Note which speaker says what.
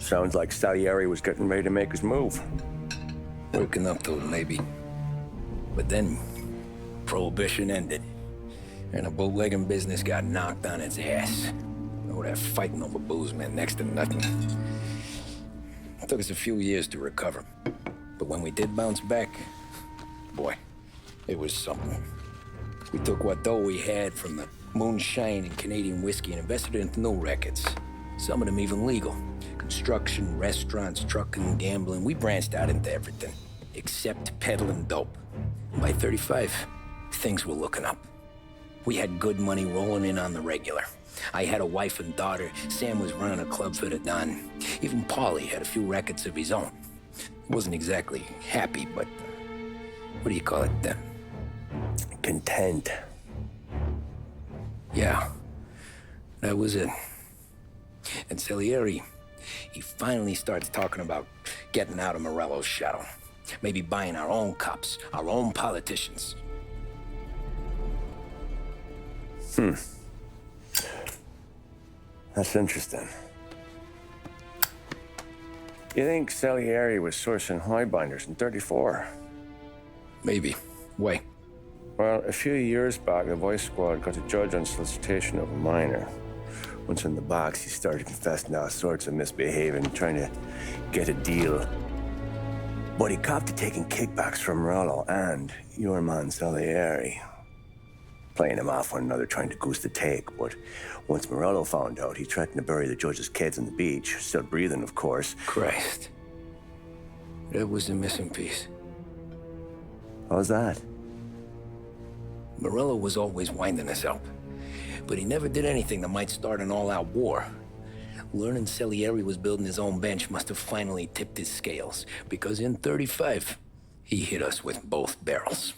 Speaker 1: Sounds like Salieri was getting ready to make his move.
Speaker 2: Working up to it, maybe. But then, Prohibition ended. And the bootlegging business got knocked on its ass. Oh, that fighting over booze meant next to nothing. It took us a few years to recover. But when we did bounce back, boy, it was something. We took what dough we had from the moonshine and Canadian whiskey and invested it into new records. Some of them even legal. Construction, restaurants, trucking, gambling. We branched out into everything, except peddling dope. By 35, things were looking up. We had good money rolling in on the regular. I had a wife and daughter. Sam was running a club for the Don. Even Paulie had a few records of his own. He wasn't exactly happy, but what do you call it?
Speaker 1: Content.
Speaker 2: Yeah, that was it. And Salieri, he finally starts talking about getting out of Morello's shadow. Maybe buying our own cops, our own politicians.
Speaker 1: That's interesting. You think Salieri was sourcing highbinders in 34?
Speaker 2: Maybe. Why?
Speaker 1: Well, a few years back, the Vice Squad got a judge on solicitation of a minor. Once in the box, he started confessing all sorts of misbehaving, trying to get a deal. But he copped to taking kickbacks from Morello and your man Salieri. Playing him off one another, trying to goose the take. But once Morello found out, he threatened to bury the judge's kids on the beach. Still breathing, of course.
Speaker 2: Christ. That was the missing piece.
Speaker 1: How's that?
Speaker 2: Morello was always winding us up. But he never did anything that might start an all-out war. Learning Salieri was building his own bench must have finally tipped his scales. Because in 35, he hit us with both barrels.